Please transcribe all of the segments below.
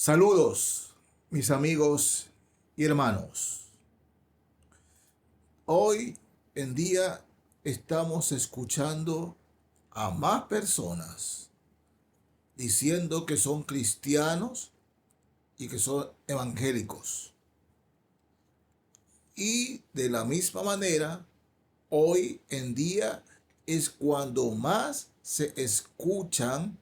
Saludos, mis amigos y hermanos. Hoy en día estamos escuchando a más personas diciendo que son cristianos y que son evangélicos. Y de la misma manera, hoy en día es cuando más se escuchan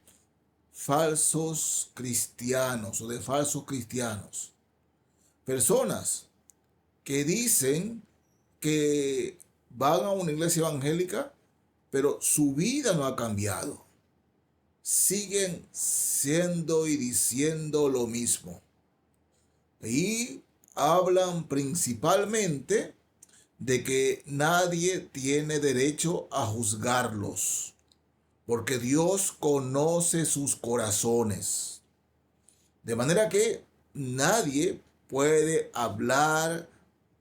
falsos cristianos o de falsos cristianos. Personas que dicen que van a una iglesia evangélica, pero su vida no ha cambiado. Siguen siendo y diciendo lo mismo. Y hablan principalmente de que nadie tiene derecho a juzgarlos, porque Dios conoce sus corazones. De manera que nadie puede hablar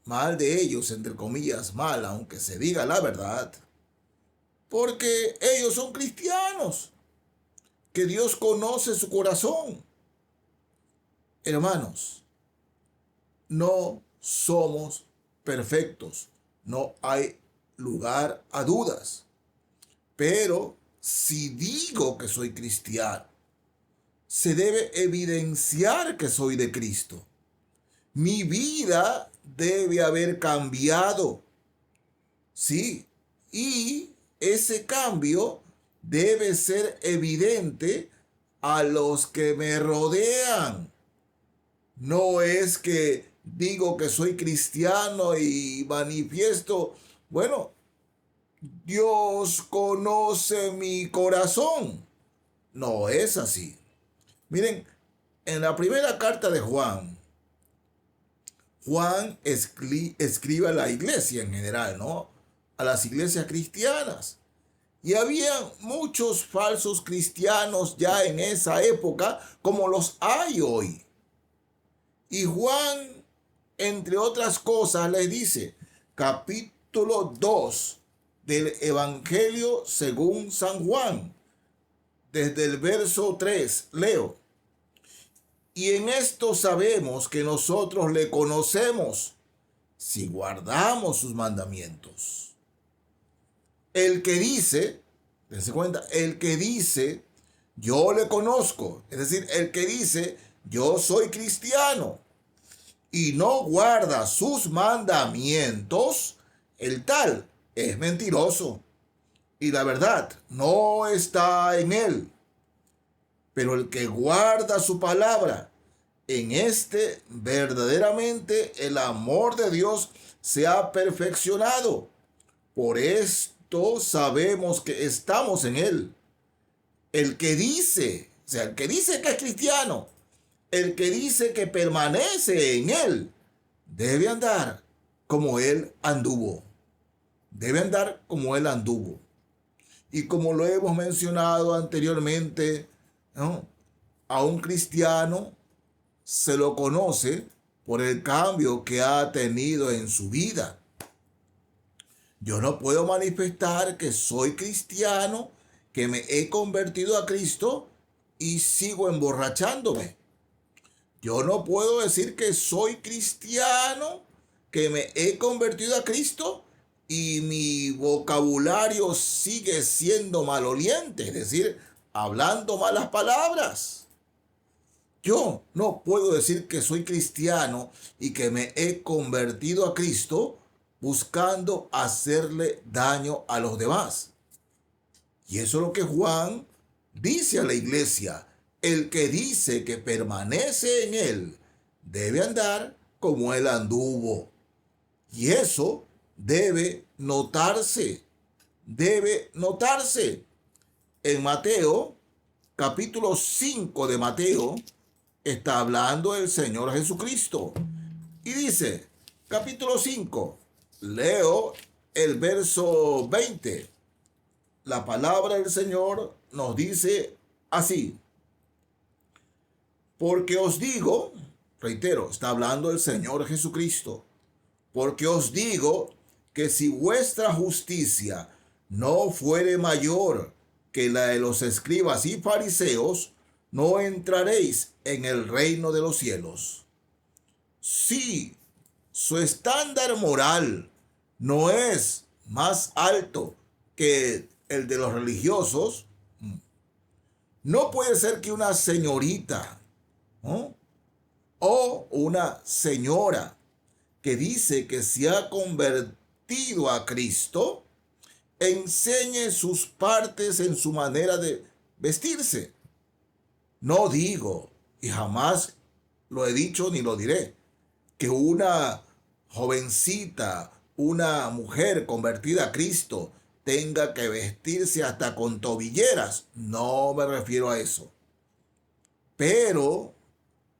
mal de ellos, entre comillas, mal, aunque se diga la verdad, porque ellos son cristianos, que Dios conoce su corazón. Hermanos, no somos perfectos, no hay lugar a dudas, pero si digo que soy cristiano, se debe evidenciar que soy de Cristo. Mi vida debe haber cambiado, ¿sí? Y ese cambio debe ser evidente a los que me rodean. No es que digo que soy cristiano y manifiesto, bueno, Dios conoce mi corazón. No es así. Miren, en la primera carta de Juan, Juan escribe a la iglesia en general, ¿no? A las iglesias cristianas. Y había muchos falsos cristianos ya en esa época, como los hay hoy. Y Juan, entre otras cosas, les dice, capítulo 2 del Evangelio según San Juan, desde el verso 3, leo. Y en esto sabemos que nosotros le conocemos si guardamos sus mandamientos. El que dice, dense cuenta, el que dice, yo le conozco, es decir, el que dice, yo soy cristiano, y no guarda sus mandamientos, el tal es mentiroso, y la verdad no está en él. Pero el que guarda su palabra, en este verdaderamente el amor de Dios se ha perfeccionado. Por esto sabemos que estamos en él. El que dice, o sea, el que dice que es cristiano, el que dice que permanece en él, debe andar como él anduvo. Debe andar como él anduvo. Y como lo hemos mencionado anteriormente, ¿no? A un cristiano se lo conoce por el cambio que ha tenido en su vida. Yo no puedo manifestar que soy cristiano, que me he convertido a Cristo y sigo emborrachándome. Yo no puedo decir que soy cristiano, que me he convertido a Cristo y mi vocabulario sigue siendo maloliente, es decir, hablando malas palabras. Yo no puedo decir que soy cristiano y que me he convertido a Cristo buscando hacerle daño a los demás. Y eso es lo que Juan dice a la iglesia. El que dice que permanece en él debe andar como él anduvo. Y eso debe notarse. Debe notarse. En Mateo, capítulo 5 de Mateo, está hablando el Señor Jesucristo. Y dice, capítulo 5, leo el verso 20. La palabra del Señor nos dice así. Porque os digo, reitero, está hablando el Señor Jesucristo, porque os digo que si vuestra justicia no fuere mayor que la de los escribas y fariseos, no entraréis en el reino de los cielos. Si su estándar moral no es más alto que el de los religiosos, no puede ser que una señorita, ¿no?, o una señora que dice que se ha convertido a Cristo enseñe sus partes en su manera de vestirse. No digo, y jamás lo he dicho ni lo diré, que una jovencita, una mujer convertida a Cristo tenga que vestirse hasta con tobilleras. No me refiero a eso. Pero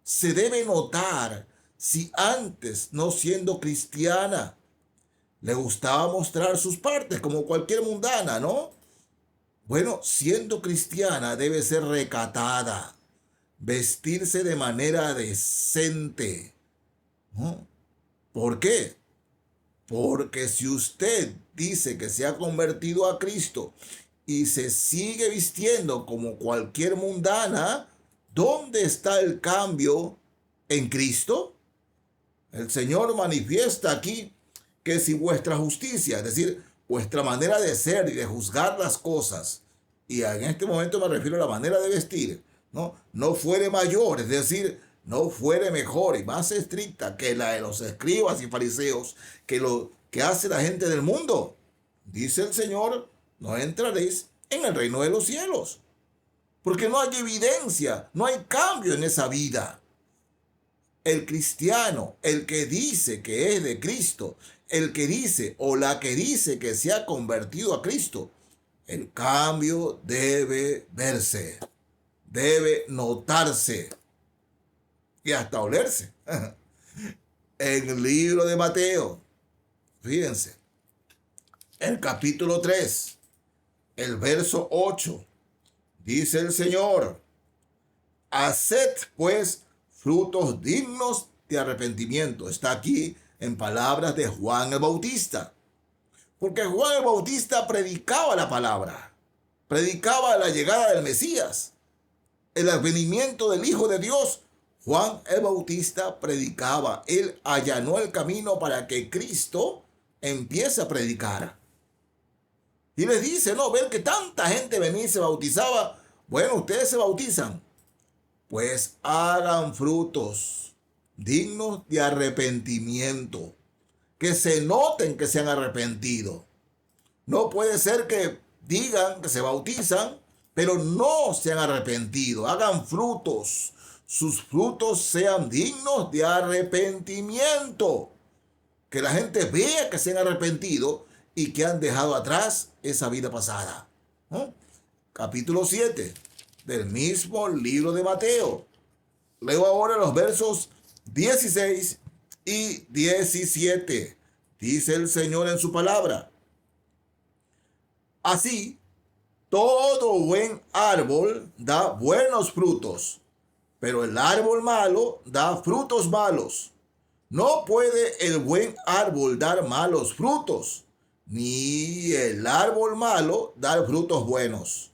se debe notar si antes, no siendo cristiana, le gustaba mostrar sus partes como cualquier mundana, ¿no? Bueno, siendo cristiana debe ser recatada, vestirse de manera decente, ¿no? ¿Por qué? Porque si usted dice que se ha convertido a Cristo y se sigue vistiendo como cualquier mundana, ¿dónde está el cambio en Cristo? El Señor manifiesta aquí que si vuestra justicia, es decir, vuestra manera de ser y de juzgar las cosas, y en este momento me refiero a la manera de vestir, no fuere mayor, es decir, no fuere mejor y más estricta que la de los escribas y fariseos, que lo que hace la gente del mundo, dice el Señor, no entraréis en el reino de los cielos. Porque no hay evidencia, no hay cambio en esa vida. El cristiano, el que dice que es de Cristo, el que dice o la que dice que se ha convertido a Cristo, el cambio debe verse, debe notarse y hasta olerse. En el libro de Mateo, fíjense, el capítulo 3, el verso 8, dice el Señor, haced pues frutos dignos de arrepentimiento. Está aquí en palabras de Juan el Bautista. Porque Juan el Bautista predicaba la palabra, predicaba la llegada del Mesías, el advenimiento del Hijo de Dios. Juan el Bautista predicaba, él allanó el camino para que Cristo empiece a predicar. Y les dice, no, ver que tanta gente venía y se bautizaba. Bueno, ustedes se bautizan, pues hagan frutos dignos de arrepentimiento, que se noten que se han arrepentido. No puede ser que digan que se bautizan, pero no se han arrepentido. Hagan frutos, sus frutos sean dignos de arrepentimiento, que la gente vea que se han arrepentido y que han dejado atrás esa vida pasada. Capítulo 7 del mismo libro de Mateo. Leo ahora los versos 16 y 17. Dice el Señor en su palabra: así, todo buen árbol da buenos frutos, pero el árbol malo da frutos malos. No puede el buen árbol dar malos frutos, ni el árbol malo dar frutos buenos.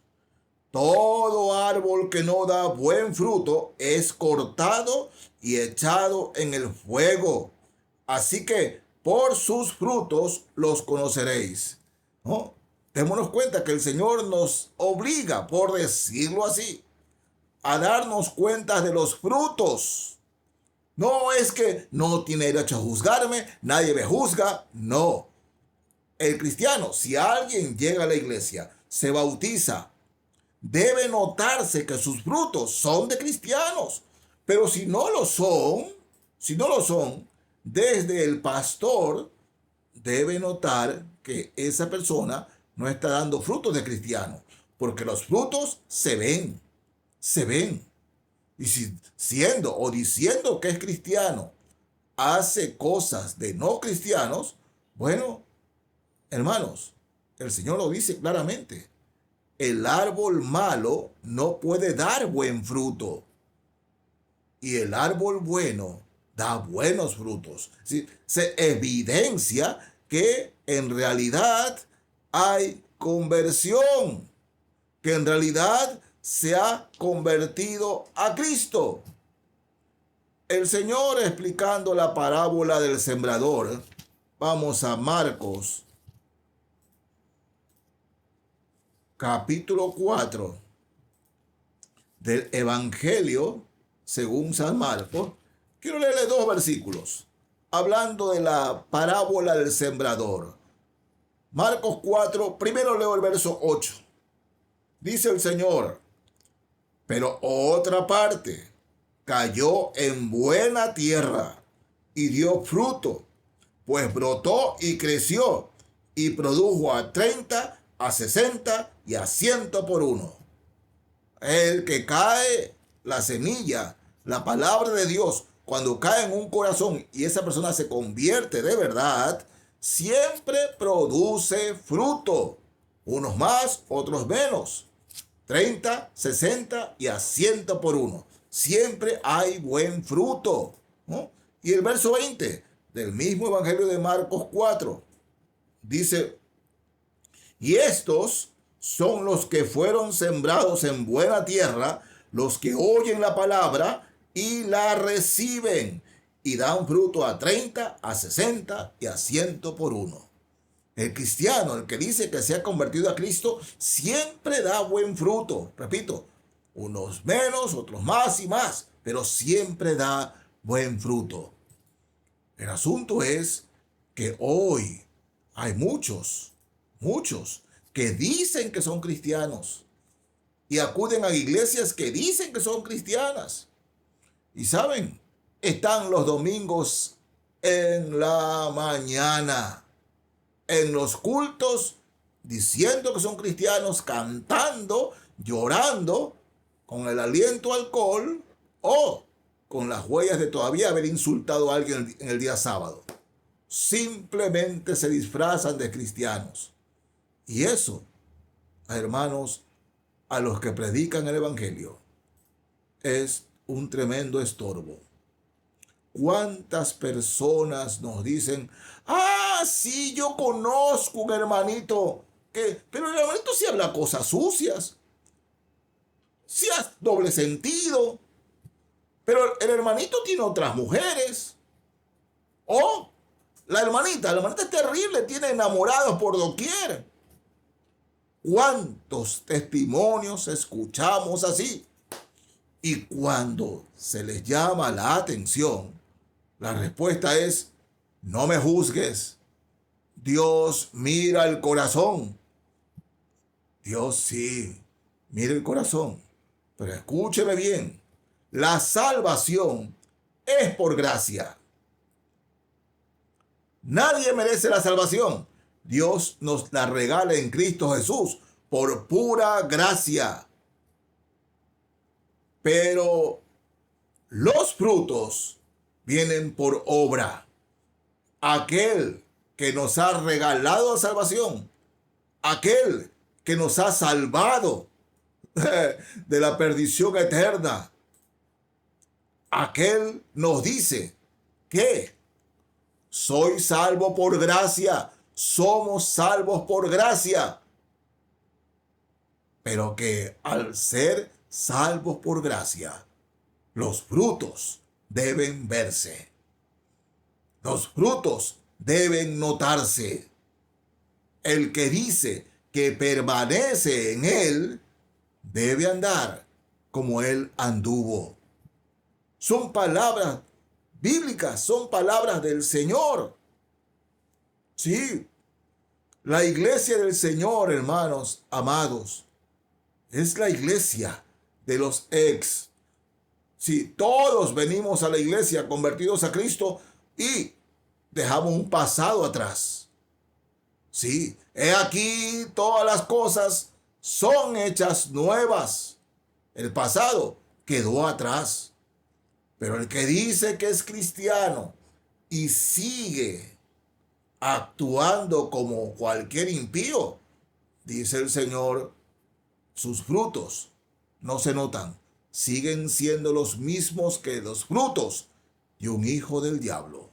Todo árbol que no da buen fruto es cortado y echado en el fuego. Así que por sus frutos los conoceréis. ¿No? Démonos cuenta que el Señor nos obliga, por decirlo así, a darnos cuenta de los frutos. No es que no tiene derecho a juzgarme, nadie me juzga, no. El cristiano, si alguien llega a la iglesia, se bautiza, debe notarse que sus frutos son de cristianos. Pero si no lo son, desde el pastor debe notar que esa persona no está dando frutos de cristiano, porque los frutos se ven. Y si siendo o diciendo que es cristiano, hace cosas de no cristianos, bueno, hermanos, el Señor lo dice claramente. El árbol malo no puede dar buen fruto. Y el árbol bueno da buenos frutos. ¿Sí? Se evidencia que en realidad hay conversión, que en realidad se ha convertido a Cristo. El Señor, explicando la parábola del sembrador, vamos a Marcos, capítulo 4 del Evangelio según San Marcos. Quiero leerle 2 versículos, hablando de la parábola del sembrador. Marcos 4, primero leo el verso 8. Dice el Señor: pero otra parte cayó en buena tierra y dio fruto, pues brotó y creció y produjo a 30, a 60 y a 100 por uno. El que cae, la semilla, la palabra de Dios, cuando cae en un corazón y esa persona se convierte de verdad, siempre produce fruto. Unos más, otros menos. 30, 60 y a 100 por uno. Siempre hay buen fruto, ¿no? Y el verso 20 del mismo Evangelio de Marcos 4 dice: y estos son los que fueron sembrados en buena tierra, los que oyen la palabra y la reciben, y dan fruto a 30, a 60 y a 100 por uno. El cristiano, el que dice que se ha convertido a Cristo, siempre da buen fruto. Repito, unos menos, otros más y más, pero siempre da buen fruto. El asunto es que hoy hay muchos que dicen que son cristianos y acuden a iglesias que dicen que son cristianas. Y saben, están los domingos en la mañana en los cultos diciendo que son cristianos, cantando, llorando, con el aliento alcohol o con las huellas de todavía haber insultado a alguien en el día sábado. Simplemente se disfrazan de cristianos. Y eso, hermanos, a los que predican el Evangelio, es un tremendo estorbo. ¿Cuántas personas nos dicen: ah, sí, yo conozco un hermanito pero el hermanito sí habla cosas sucias, sí hace doble sentido, pero el hermanito tiene otras mujeres? O la hermanita es terrible, tiene enamorados por doquier. ¿Cuántos testimonios escuchamos así? Y cuando se les llama la atención, la respuesta es: no me juzgues. Dios mira el corazón. Dios sí, mira el corazón. Pero escúcheme bien. La salvación es por gracia. Nadie merece la salvación. Dios nos la regala en Cristo Jesús por pura gracia. Pero los frutos vienen por obra. Aquel que nos ha regalado la salvación, aquel que nos ha salvado de la perdición eterna, aquel nos dice que soy salvo por gracia, somos salvos por gracia, pero que al ser salvos por gracia, los frutos deben verse. Los frutos deben notarse. El que dice que permanece en él debe andar como él anduvo. Son palabras bíblicas, son palabras del Señor. Sí, la iglesia del Señor, hermanos amados, es la iglesia de los ex. Si todos venimos a la iglesia convertidos a Cristo y dejamos un pasado atrás. Sí, he aquí todas las cosas son hechas nuevas. El pasado quedó atrás. Pero el que dice que es cristiano y sigue actuando como cualquier impío, dice el Señor, sus frutos no se notan. Siguen siendo los mismos que los frutos de un hijo del diablo.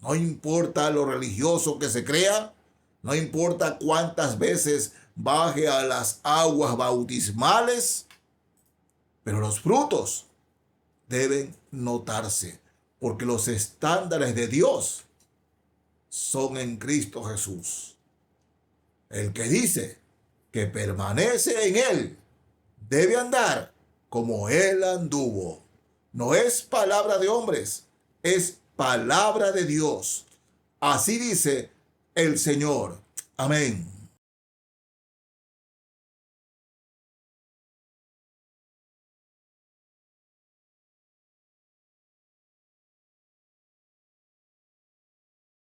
No importa lo religioso que se crea, no importa cuántas veces baje a las aguas bautismales, Pero los frutos deben notarse, porque los estándares de Dios son en Cristo Jesús. El que dice que permanece en Él debe andar como Él anduvo. No es palabra de hombres, es palabra de Dios. Así dice el Señor. Amén.